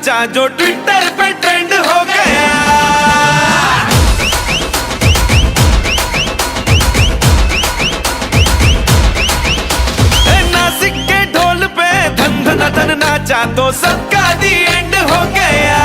नाचा जो ट्विटर पे ट्रेंड हो गया। नासिक के ढोल पे धन धन धन नाचा तो सबका दी एंड हो गया।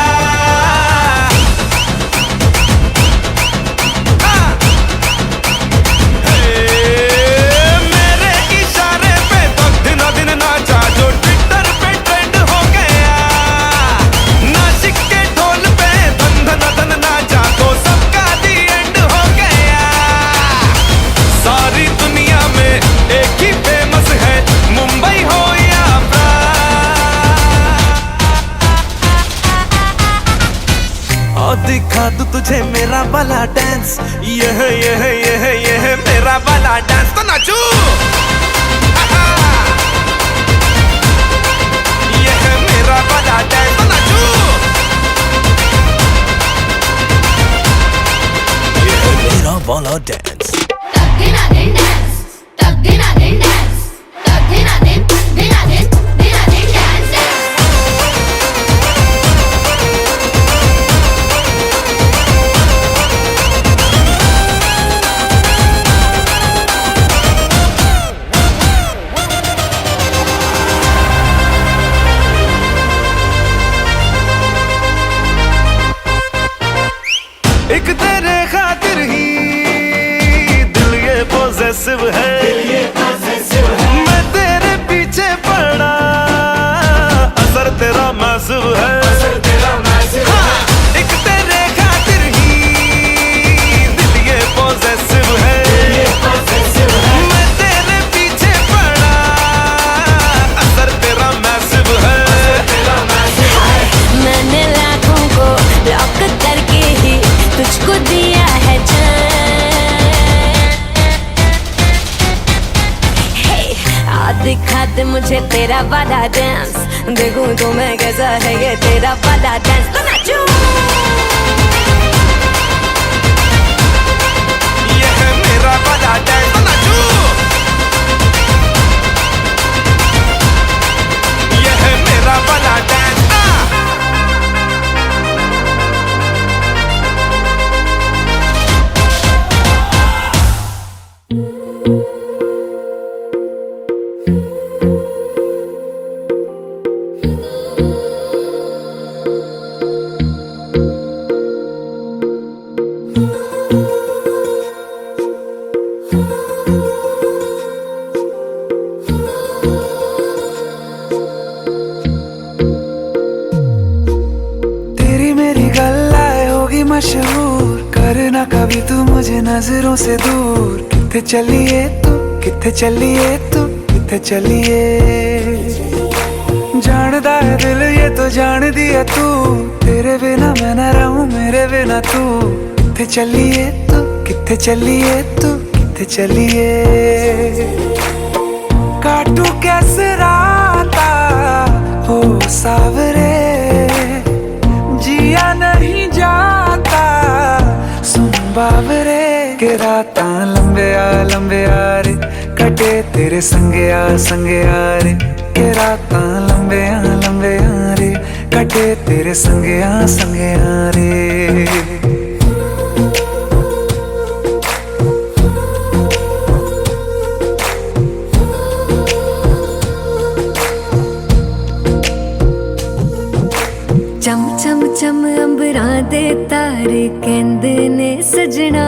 दिखा दूं तुझे मेरा वाला डांस, ये मेरा वाला डांस तो नाचू। ये है मेरा वाला डांस तो नाचू। ये है मेरा वाला डांस। एक तेरे खातिर ही दिल ये पॉसेसिव है, मैं तेरे पीछे पड़ा, असर तेरा मैसिव है। हाँ, एक तेरे खातिर ही दिल ये पॉसेसिव है, मैं तेरे पीछे पड़ा, असर तेरा मैसिव है। मैंने लाखों को लॉक करके ही तुझको दिया है जान। हे आ दिखा दे मुझे तेरा वाला डांस, देखूं तो मैं कैसा है ये तेरा वाला डांस तो नाचूं। ये है मेरा वाला डांस तो नाचू। ये है मेरा वाला डांस। मशहूर करना कभी तू मुझे नजरों से दूर। किथे चलिए तू, किथे चलिए तू, किथे चलिए। जानदा है दिल ये तो जान दिया तू, तेरे बिना मैं न रहूं मेरे बिना तू। किथे चलिए तू, किथे चलिए तू, किथे चलिए। काटू कैसे राता हो सावरे, जिया नहीं जाता सुन बावरे। के रातां लंबे आ रे, कटे तेरे संगे आ रे। के रातां लंबे आ रे, कटे तेरे संगे आ रे। चम चम चम अंबरां दे तारे कहंदे ने सजना,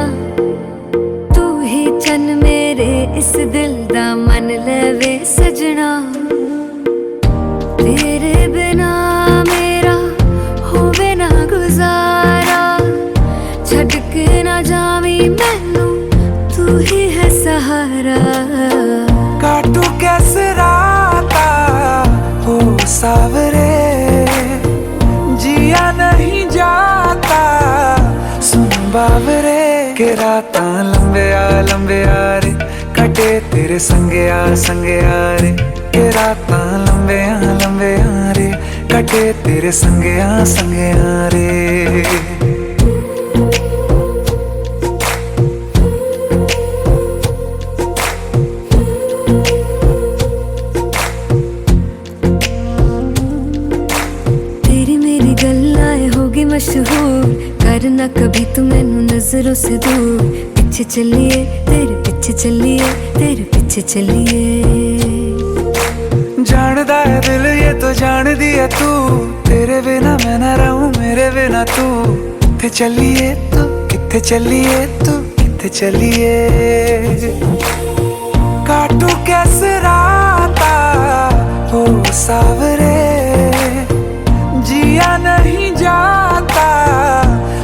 तू ही चन मेरे इस दिल दा मन लवे सजना। तेरे बिना मेरा होवे ना गुजारा, छड़ के ना जावी मैनू तू ही है सहारा। काटू कैसे राता हो सावरे, जिया नहीं जाता सुन बावरे। के रातां लंबे आ रे, कटे तेरे संगे आ रे। के रातां लंबे आ रे, कटे तेरे संगे आ रे। तेरी मेरी करना कभी तू मैनू नजरों से दूर। पीछे चलिए तेरे पीछे चलिए तेरे पीछे चलिए। जानदा है दिल ये तो जान दिया तू, तेरे बिना मैं ना रहूं मेरे बिना तू। किथे चलिए तू किथे चलिए तू किथे चलिए। काटू कैसे राता हो सावरे, जिया नहीं जाता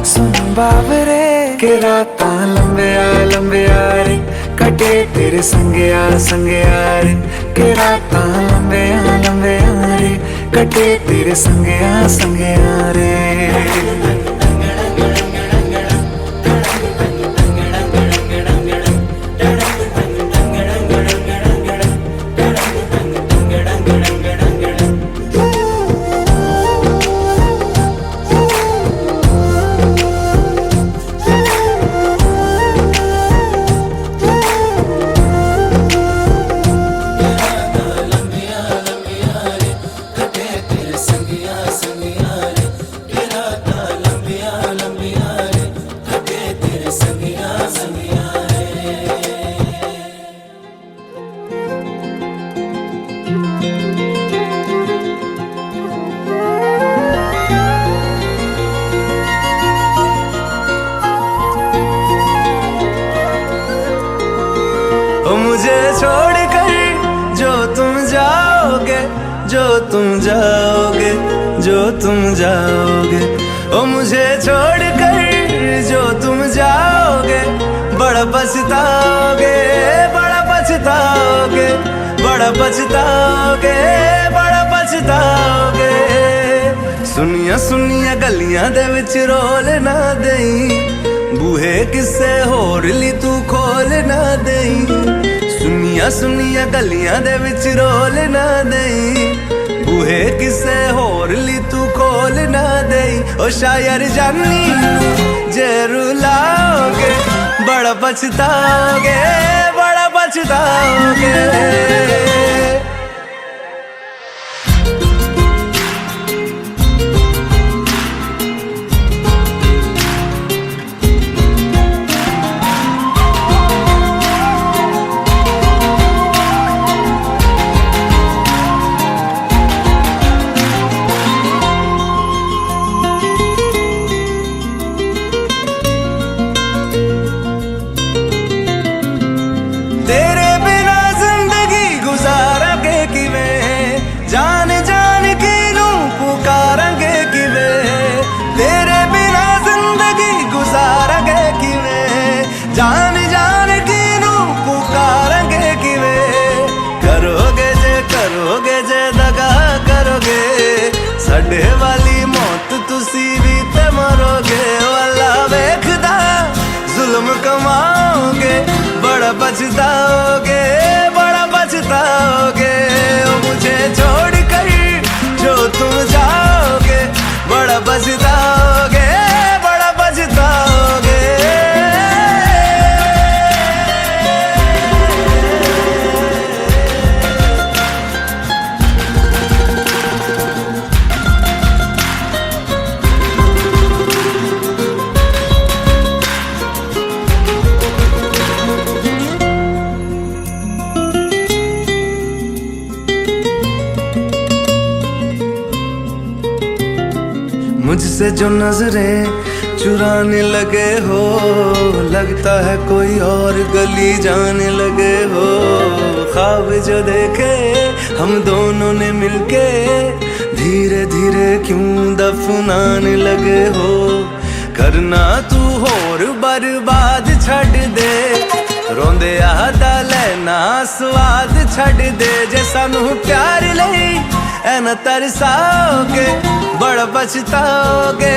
सुन बाबरे। के राता लंबे आ रे कटे तेरे संगया संगया रे। के राता लंबे आ रे कटे तेरे संगया संगया रे। मुझे छोड़कर जो तुम जाओगे, जो तुम जाओगे, जो तुम जाओगे। ओ मुझे छोड़कर जो तुम जाओगे, बड़ा पछताओगे, बड़ा पछताओगे, बड़ा पछताओगे, बड़ा पछताओगे। सुनिया सुनिया गलियां दे विच रोल ना देई, बूहे किसे होर ली तू खोल ना देई। सुनिया सुनिया गलियां दे विच रोल ना देई, बूहे किसे होर ली तू खोल ना देई। ओ शायर जानी जे रुलाओगे, बड़ा पछताओगे, बड़ा पछताओगे। तेरे बिना जिंदगी गुजारांगे किवें, जान जान के नू पुकारांगे किवें। तेरे बिना जिंदगी गुजारांगे किवें, जान जान के नू पुकारांगे किवें। करोगे जे दगा करोगे, साडे वाली मौत तुसी भी ते मरोगे। वाला वेखदा जुल्म कमाओगे, बड़ा पछताओगे, बड़ा पछताओगे। ओ मुझे छोड़कर जो तुम जाओगे, बड़ा पछताओगे, बड़ा पछताओगे। मुझसे जो नजरें चुराने लगे हो, लगता है कोई और गली जाने लगे हो। ख्वाब जो देखे हम दोनों ने मिलके, धीरे धीरे क्यों दफनाने लगे हो। करना तू होर बर्बाद छड़ दे, रोंदे आदा लेना स्वाद छड़ दे। जे सानू प्यार लई ऐना तरसाओगे, बड़ा पछताओगे,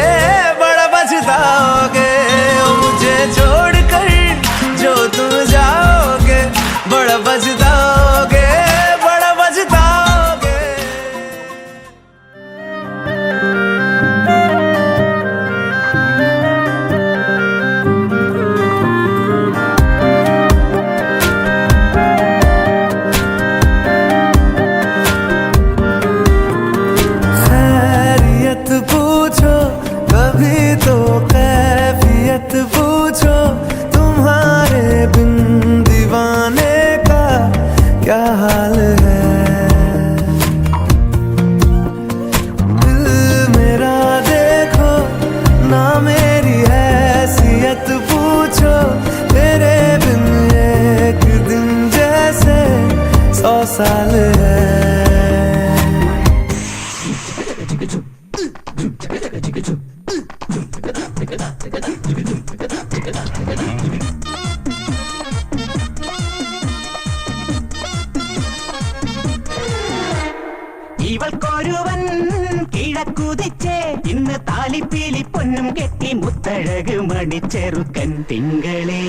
बड़ा पछताओगे। ओ मुझे छोड़कर जो तुम जाओगे, बड़ा पछताओगे, बड़ा पछताओगे। खैरियत पूछो कभी हैसियत पूछो, तेरे बिन एक दिन जैसे 100 साल है। ഇവൾക്കൊരുവൻ കിഴക്കുതിച്ചേ ഇന്ന് താലിപ്പീലി പൊന്നും കെട്ടി മുത്തഴക് മണിച്ചെറുക്കൻ. തിങ്കളേ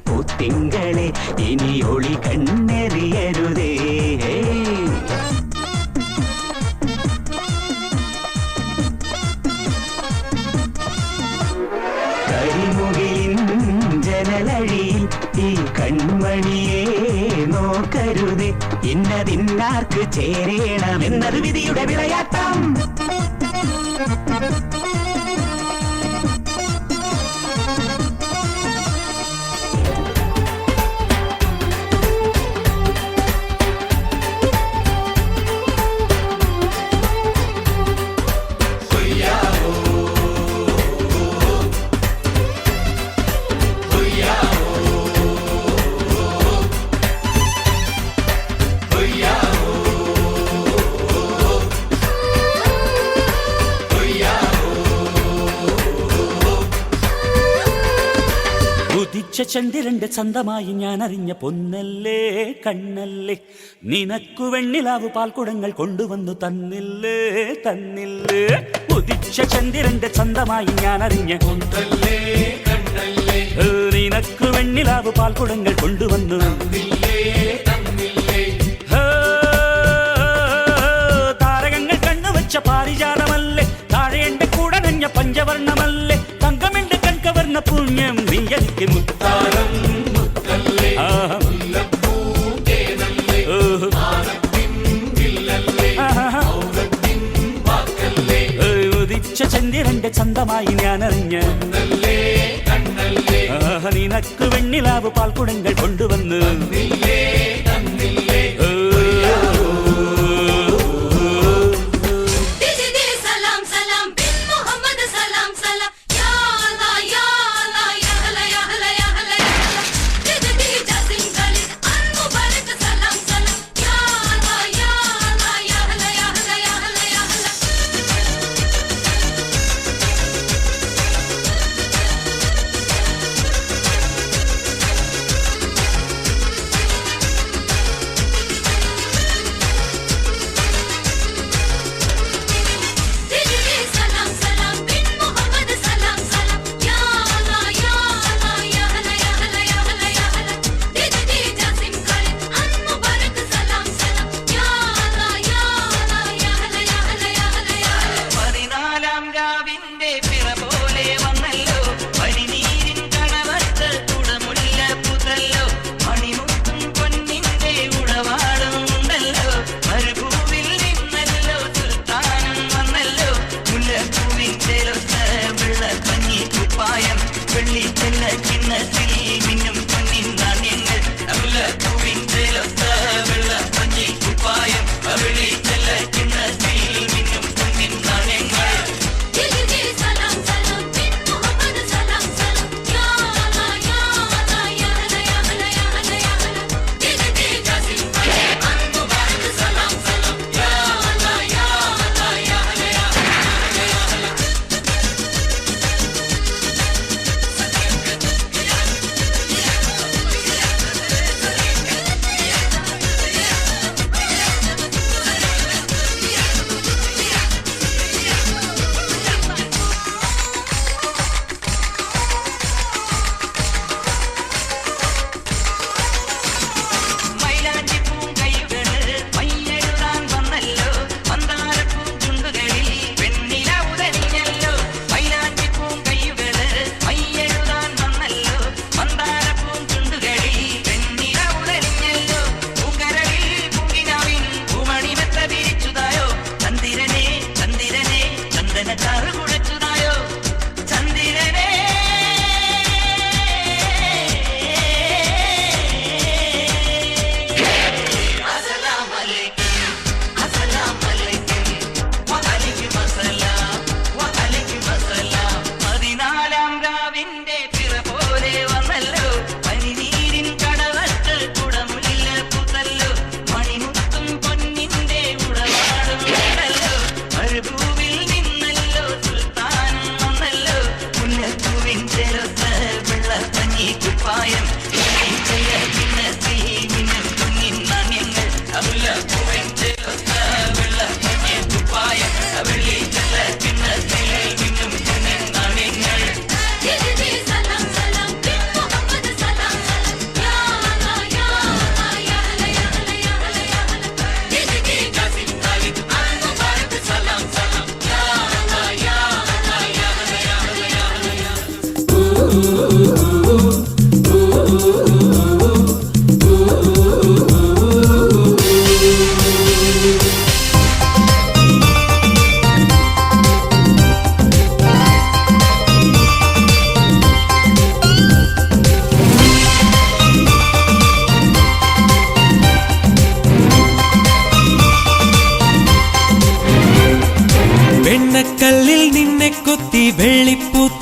പൂത്തിങ്കളെ ഇനി ഒളി കണ്ണെറിയരുതേ. കരിമുകിലിൻ ജനലഴിയിൽ ഈ കൺമണിയെ നോക്കരുതേ. ഇന്നതിന്നാർക്ക് ചേരേണമെന്നത് വിധിയുടെ വിളയാട്ടം. ഉദിച്ച ചന്ദ്രന്റെ ചന്തമായി ഞാൻ അറിഞ്ഞ പൊന്നല്ലേ കണ്ണല്ലേ, നിനക്കു വെണ്ണിലാവു പാൽക്കുടങ്ങൾ കൊണ്ടുവന്നു തന്നില്ലേ തന്നില്ലേ. ഉദിച്ച ചന്ദ്രന്റെ ചന്തമായി ഞാൻ അറിഞ്ഞ പൊന്നല്ലേ കണ്ണല്ലേ, നിനക്കു വെണ്ണിലാവു പാൽക്കുടങ്ങൾ കൊണ്ടുവന്നു തന്നില്ലേ തന്നില്ലേ. താരകങ്ങൾ കണ്ണുവച്ച പാരിജാതമല്ലേ, താഴെ എന്റെ കൂടെ നഞ്ഞ പഞ്ചവർണ്ണമല്ലേ, തങ്കമെന്റെ കൺകവർണ്ണ പുണ്യം നീ എനിക്ക് മുത്താരം മുത്തല്ലേ. ഉദിച്ച ചന്ദ്രന്റെ ചന്തമായി ഞാൻ അറിഞ്ഞ നിനക്ക് വെണ്ണിലാവ് പാൽക്കുടങ്ങൾ കൊണ്ടുവന്ന്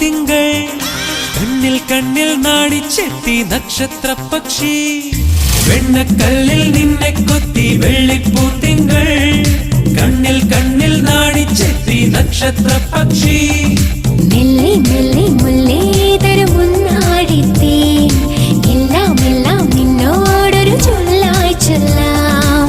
പൂത്തിങ്കൾ കണ്ണിൽ കണ്ണിൽ നാടിച്ചെത്തി നക്ഷത്ര പക്ഷി വെണ്ണക്കല്ലിൽ നിന്നെ കൊത്തി വെള്ളിപ്പൂത്തിങ്കൾ കണ്ണിൽ കണ്ണിൽ നാടിച്ചെത്തി നക്ഷത്ര പക്ഷി മെല്ലെ മെല്ലെ മുല്ലേ തരുമുന്നാടിത്തേ എല്ലാം എല്ലാം നിന്നോടൊരു ചൊല്ലായി ചൊല്ലാം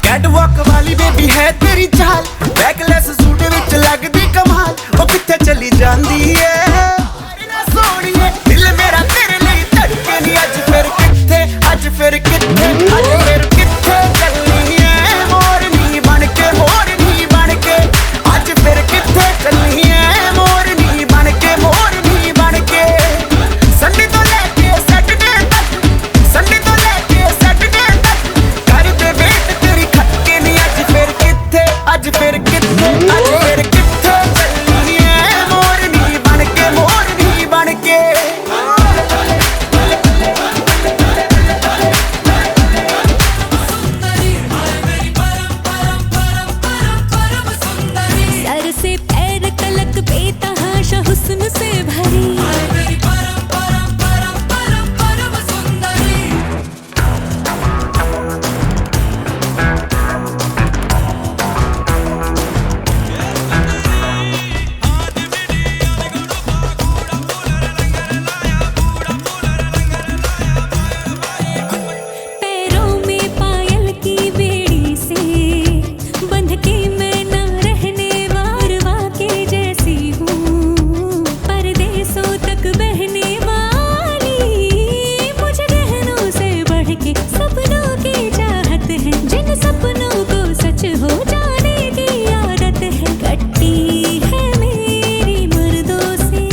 कैटवॉक वाली बेबी है तेरी चाल बैकलेस सूट विच लगदी कमाल ओ किथे चली जांदी है सोनिए दिल मेरा तेरे लिए धड़के नी अज फिर किथे अज फिर किथे अज फिर किथे चलनी है मोरनी बनके मोरनी बनके अज फिर किथे चलनी है मोरनी बनके संडे तो लेके सैटरडे तक संडे तो लेके सैटरडे तक कर दे वेट तेरी खटके नी अज फिर किथे अज फिर किथे अज फिर किथे चलनी है मोरनी बनके सर से पैर तलक बेतहाशा हुस्न से भरी पैरों में पायल की बेड़ी से बंध के मैं ना रहने वारवा के जैसी हूँ परदेसों तक बहने वाली मुझे गहनों से बढ़ के सपनों की चाहत है जिन सपनों को सच हो जाने की आदत है कट्टी है मेरी मर्दों से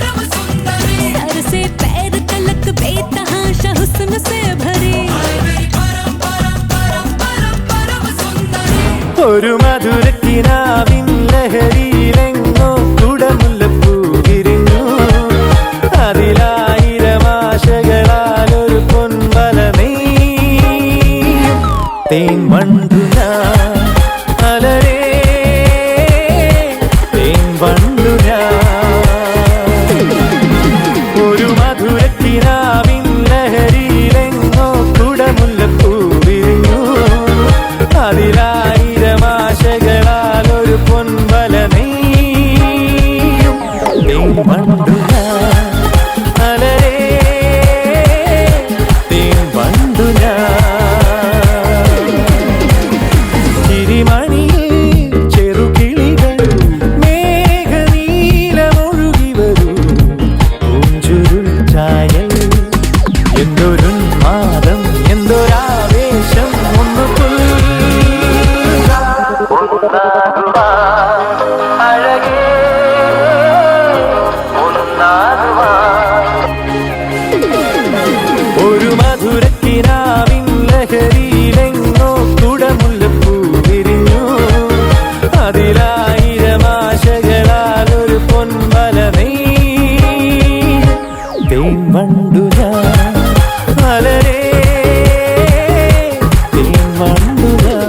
सर से पैर तलक बेतहाशा हुस्न से भरे ഒരു മധുരക്കിനാവിൻ ലഹരിയിലെങ്ങോ കുടമുല്ലപ്പൂ വിരിഞ്ഞു അതിലായിരം ആശകളാൽ ഒരു പൊൻവല നെയ്യും തേൻ വണ്ടു ഞാൻ അലരേ തേൻ വണ്ടു ഞാൻ ഒരു മധുരക്കിനാവിൻ ലഹരിയിലെങ്ങോ കുടമുല്ലപ്പൂ വിരിഞ്ഞു അതിലായിരം ആശകളാൽ ഒരു പൊൻവല നെയ്യും തേൻ വണ്ടു ഞാൻ അലരേ തേൻ വണ്ടു ഞാൻ ചിരിമണിയിൽ ചെറുകിളികൾ മേഘനീലമൊഴുകി വരൂ പൂഞ്ചുരുൾ ചായൽ എന്തൊരുന്മാദം എന്തൊരാവേശം ഒന്ന് അഴകേ ഒരു മധുരക്കിനാവിൻ ലഹരിയിലെങ്ങോ കുടമുല്ലപ്പൂ വിരിഞ്ഞു അതിലായിരം ആശകളാൽ ഒരു പൊൻവല നെയ്യും തേൻ വണ്ടു ഞാൻ അലരേ തേൻ വണ്ടു ഞാൻ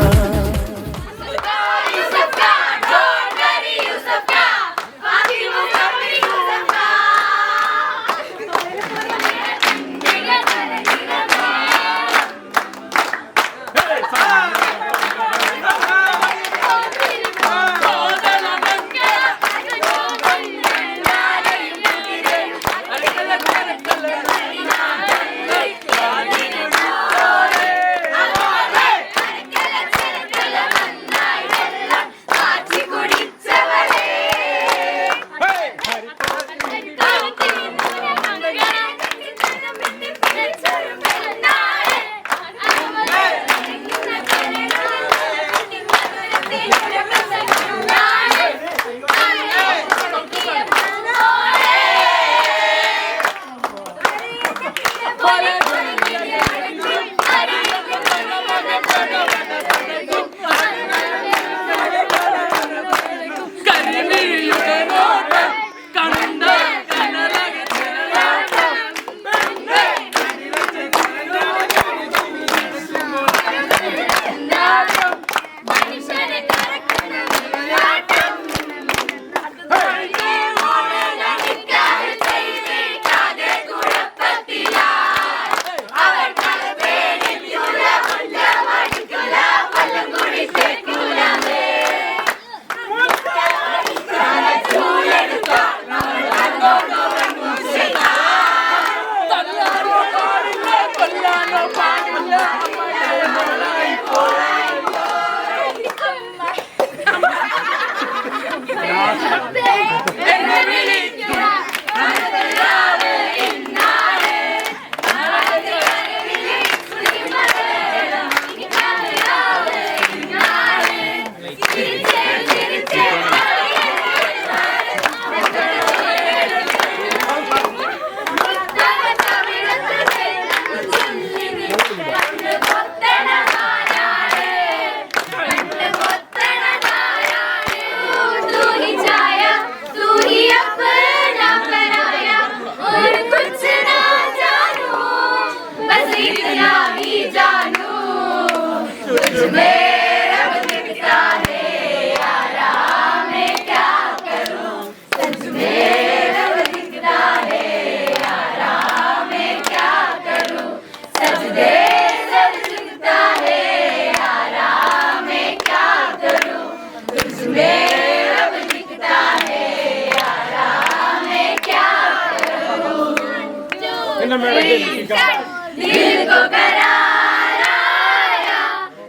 दिल को करार आया,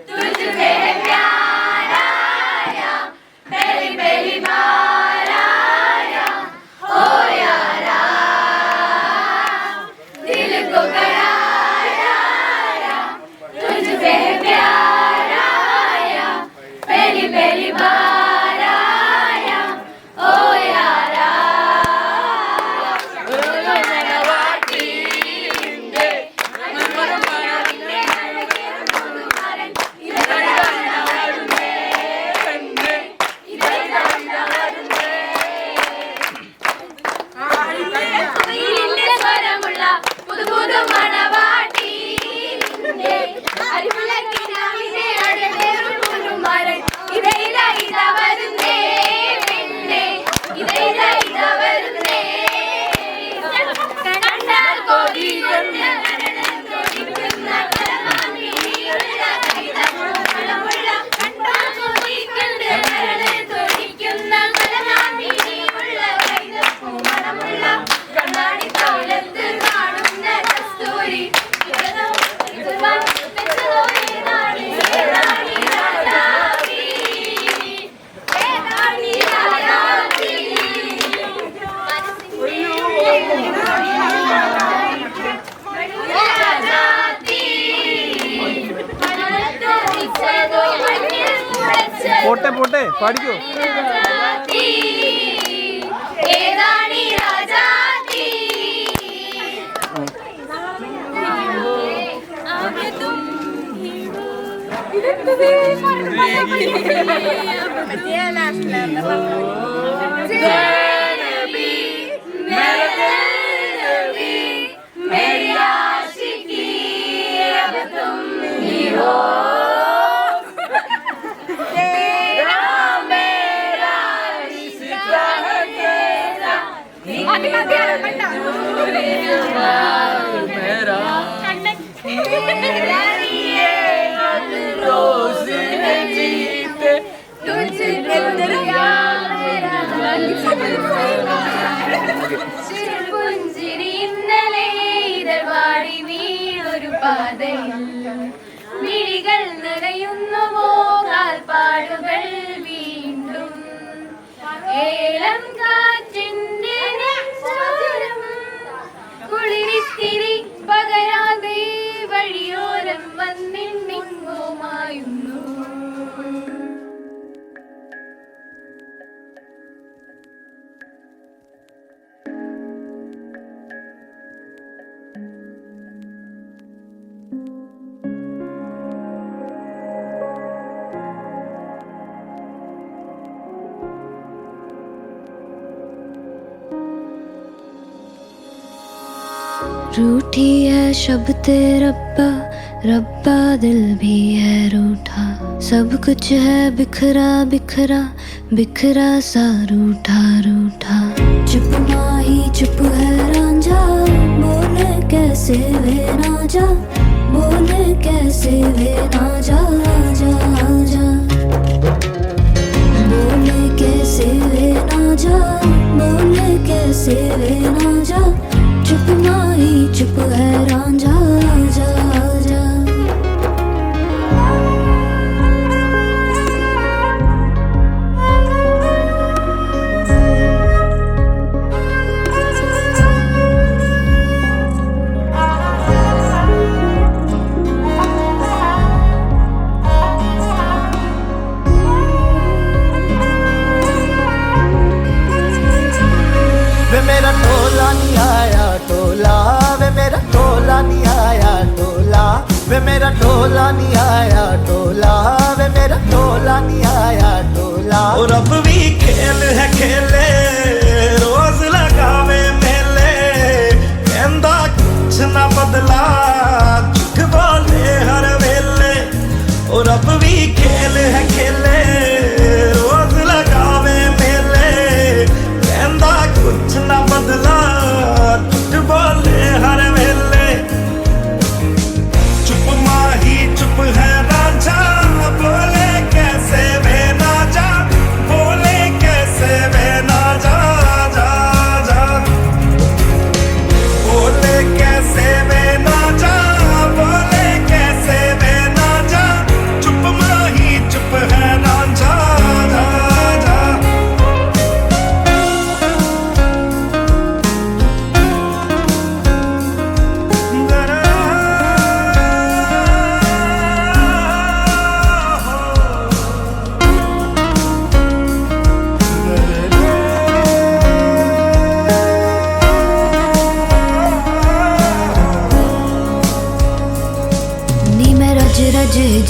तुझ पे प्यार आया, पहली पहली बार आया, हो यारा। दिल को करार आया, तुझ पे प्यार आया, पहली पहली बार आया, हो यारा। പുതു പുതു മണവാട്ടി അരിമുളക്കിനാവിനെ അഴകേറുമാരൻ ഇതാ ഇതാ ഇതാ വരുന്നേ പിന്നെ ഇതാ ഇതാ വരുന്നേ കണ്ടാൽ കൊതിക്കുന്ന കൊതിക്കുന്ന കലമാമിനിയുള്ള കൈതമുള്ള കണ്ടാൽ കൊതിക്കുന്ന കൊതിക്കുന്ന കലമാമിനിയുള്ള കൈതപ്പൂമണമുള്ള കണ്ണാടി തോലത്ത് കാണുന്ന കസ്തൂരി പോട്ടെ പോട്ടെ പാടിക്കോ. ഏതാണീ രാജാതി मेरी आशिकी अब तुम ही हो तेरा मेरा रिश्ता है तेरा मेरा ये रोज जीते तुझे പുഞ്ചിരി ഇന്നലെ ഇതൾവാടി വീണൊരു പാതയിൽ മിഴികൾ നിറയുന്നുവോ കാൽപ്പാടുകൾ വീണ്ടും ഏലം കാറ്റിന്റെ നെഞ്ചോരം കുളിരിത്തിരി പകരാതെ വഴിയോരം വന്നിന്നിങ്ങുമായുന്നു रूठी है शब ते रब्बा रब्बा दिल भी है रूठा सब कुछ है बिखरा बिखरा बिखरा सा रूठा रूठा चुप माही चुप है रांझा बोले कैसे वे ना जा बोले कैसे वे ना जा जा जा बोले कैसे वे ना जा बोले कैसे वे ना जा चुप माही चुप है रांझा जा जा वे मेरा टोला नहीं आया टोला वे मेरा टोला नहीं आया टोला वे मेरा टोला नहीं आया टोला वे मेरा टोला नहीं आया टोला और अब भी खेल है खेले रोज लगावे मेले कहंदा कुछ ना बदला झूठ बोले हर वेले और अब भी खेल है खेले रोज लगावे मेले कहंदा कुछ ना बदला झूठ बोले हर वेले चुप माही चुप है राजा बोले कैसे वे ना जा बोले कैसे वे ना जा जा जा बोले कैसे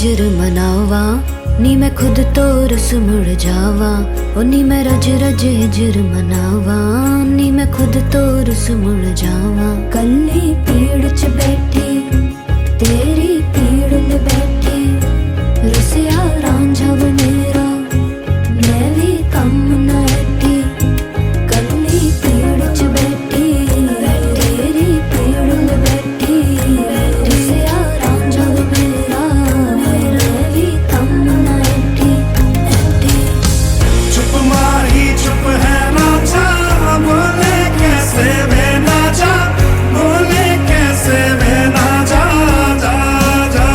जुर्म मनावा नी मैं खुद तो रुस मुड़ जावा ओ नी मैं रज रज जुर्म मनावा नी मैं खुद तो रुस मुड़ जावा कल्ली पेड़ च बैठी तेरी पीड़ में बैठी रुसिया रांझा बनेरा मैं भी कम न ऐठी कल्ली पेड़ च बैठी तेरी पीड़ में बैठी रुसिया रांझा बनेरा मैं भी कम न ऐठी चुप माही चुप है ना जा, बोले कैसे वे ना जा, बोले कैसे वे ना जा, जा जा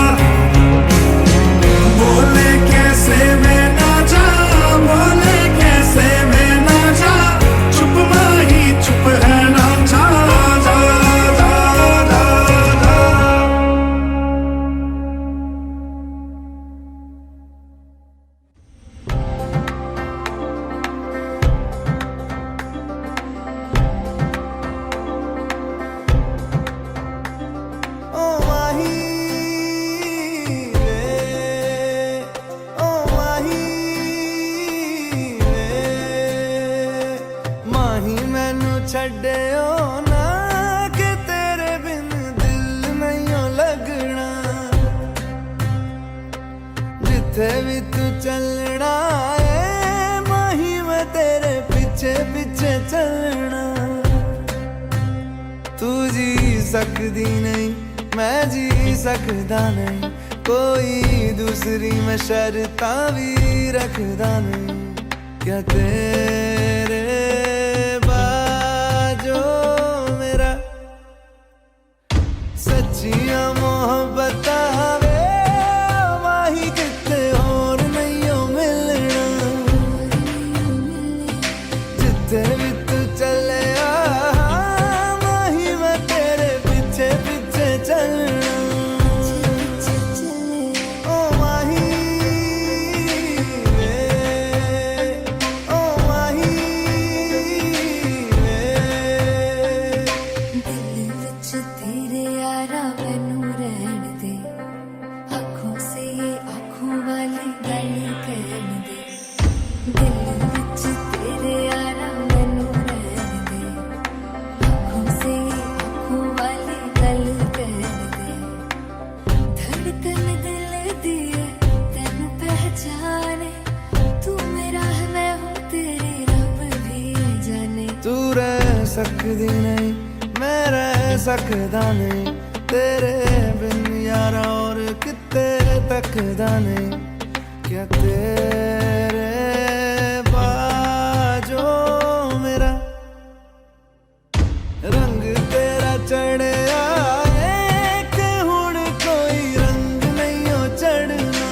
बोले कैसे वे ना जा, बोले कैसे वे ना जा, चुप माही चुप है ना जा, जा जा जा जा। ओ माही वे, ओ माही वे, माही मैनू छड्डियो ना कि तेरे बिन दिल नहीं लगना जिथे भी तू चलना है माही मैं तेरे पीछे पीछे चलना तू जी सकदी नहीं मैं जी सकदा नहीं कोई दूसरी मैं शर्तां भी रखदा नहीं क्या तेरे बाजो मेरा सच्चियां मोहब्बत वे माही किते होर नहीं हो मिलना जिथे भी तू चले माही मैं तेरे पीछे पीछे चलना ओ माही वे, ओ माही वे। दिल विच तेरे यारा मैनू रहन दे आँखों से ये आँखों वाली गल कहन दे दिल विच तेरे यारा मैनू रहन दे आँखों से ये आँखों वाली गल कहन दे धड़कन दिल दी है तेनू पहचाने तू मेरा है मैं हूँ तेरी रब भी जाने तू रह सकदी नहीं मैं रह सकदा नहीं तेरे बिन यारा और किते तकदा नहीं क्या तेरे बाजो मेरा रंग तेरा चढ़िया कि हुण कोई रंग नहीं हो चढ़ना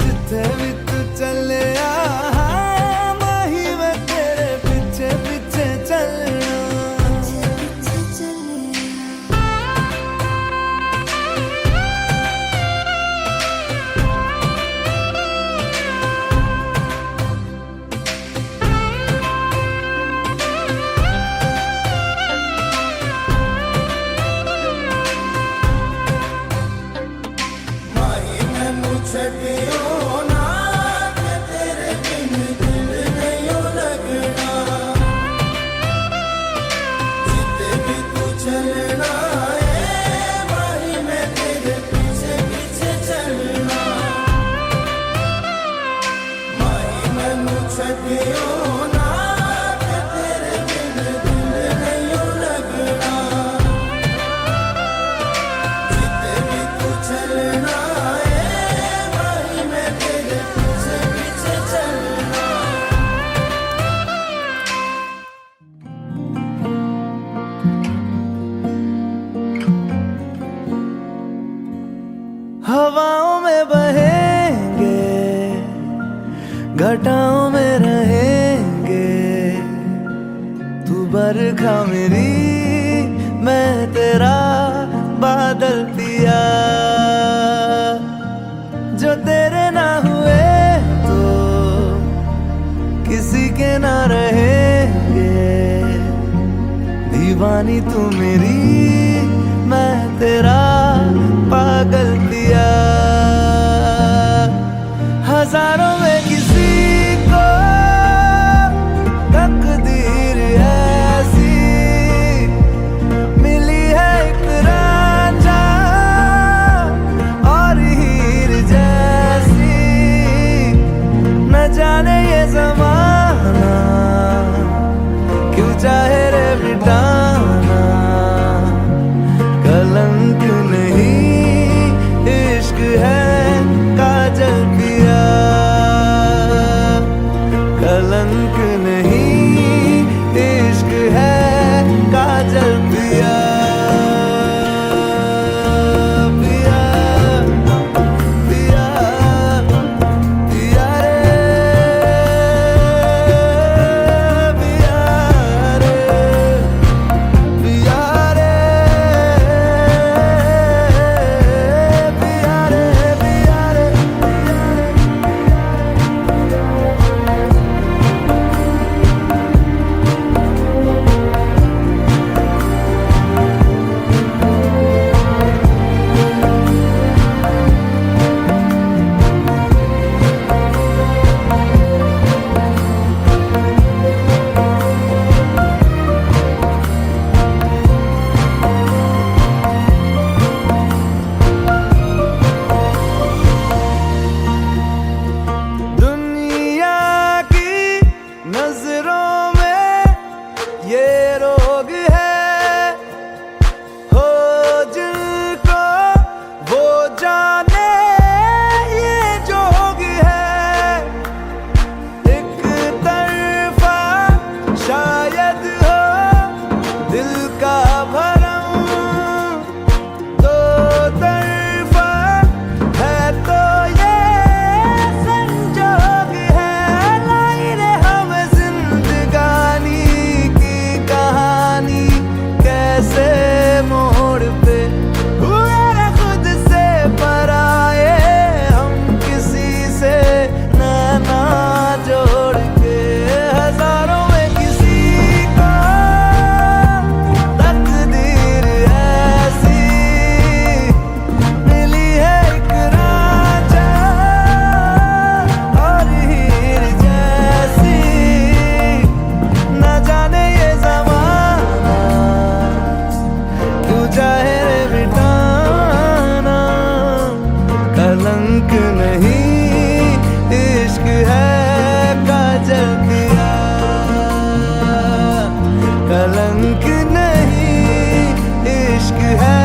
जिथे भी तू चले माही मैं तेरे पीछे पीछे चलना हवाओं में बहेंगे घटाओं में रहेंगे तू बरखा मेरी मैं तेरा बादल पिया जो तेरे ना हुए तो किसी के ना रहेंगे दीवानी तू मेरी मैं तेरा पागल गलतियां, हजारों में किसी को तकदीर ऐसी मिली है, एक रांझा और हीर जैसी। न जाने ये ज़माना क्यों चाहे रे मिटाना, कलंक नहीं इश्क है काजल पिया, कलंक नहीं इश्क है काजल पिया। पिया पिया पिया रे, पिया रे, पिया रे, पिया रे, पिया रे। दुनिया की नजरों में ये रोग है, हो जिनको वो जाने ये जोग है। एक तरफा शायद हो दिल का भरम, दो तरफा है तो ये संजोग है। लाई रे हम जिंदगानी की कहानी, कैसे मोड़ पे हुए रे खुद से पराए, हम किसी से नैना जोड़ के। हजारों में किसी को तकदीर ऐसी मिली है, एक रांझा और हीर जैसी। न जाने ये ज़माना क्यों चाहे रे मिटाना, कलंक नहीं इश्क है काजल पिया, कलंक नहीं इश्क है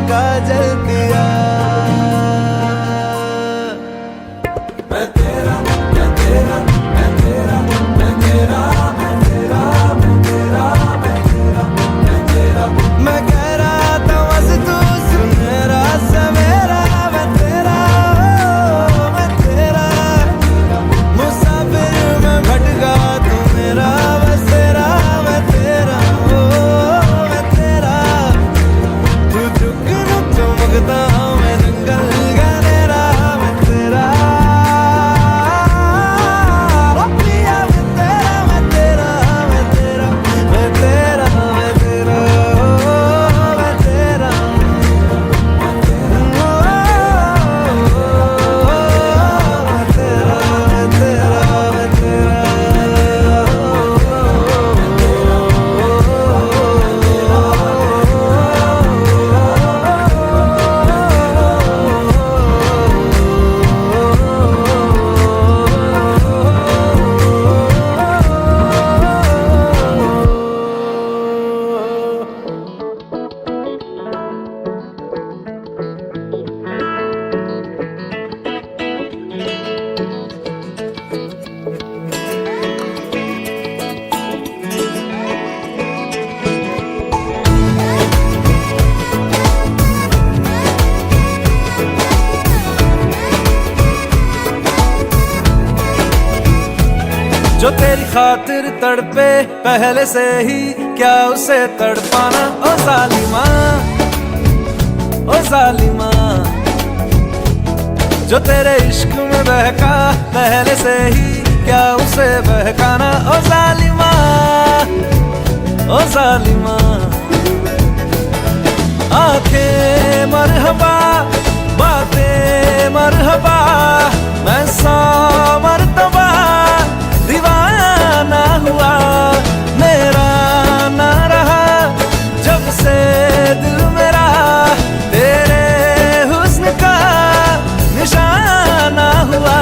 काजल पिया। मैं तेरा, मैं तेरा, मैं तेरा, मैं तेरा, मैं तेरा, मैं तेरा, मैं तेरा, मैं तेरा। मैं कह रहा था बस तू सुन मेरा सवेरा, मैं तेरा, मैं तेरा। मुसाफिर मैं भटका तू मेरा बसेरा, मैं तेरा, मैं तेरा। तू चुक चमकता मैं जंगल गहरा, मैं तेरा। ओ पिया मैं तेरा, मैं तेरा, मैं तेरा, मैं तेरा, मैं तेरा, मैं तेरा, मैं तेरा, मैं तेरा, जो तेरी खातिर तड़पे पहले से ही, क्या उसे तड़पाना। ओ जालिमा, ओ जालिमा। जो तेरे इश्क में बहका पहले से ही, क्या उसे बहकाना। ओ जालिमा, ओ जालिमा। आंखें मरहबा मरहबा मैं 100 मर्तबा दीवाना हुआ, मेरा ना रहा जब से दिल मेरा तेरे हुस्न का निशाना हुआ।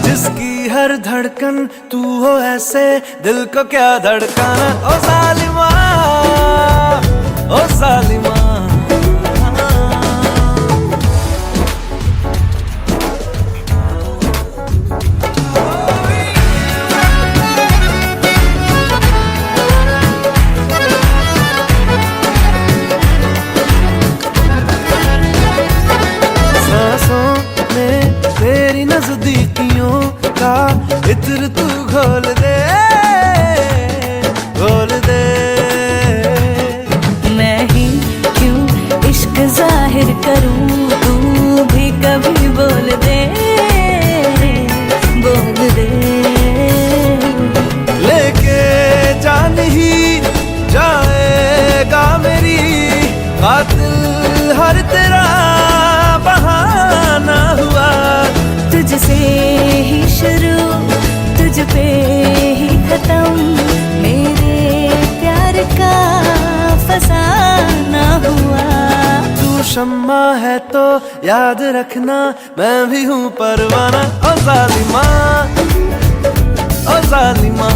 जिसकी हर धड़कन तू हो ऐसे दिल को क्या धड़काना। ओ जालिमा, ओ जालिमा। तेरी नजदीकियों का इत्र तू घोल दे, घोल दे। मैं ही क्यों इश्क जाहिर करूं, तू भी कभी बोल दे, बोल दे। लेके जान ही जाएगा मेरी कातिल हर तेरा बहाना हुआ। तुझसे ही शुरू तुझ पे ही खत्म, मेरे प्यार का फसाना हुआ। तू शम्मा है तो याद रखना मैं भी हूँ परवाना। ओ जालिमा, ओ जालिमा।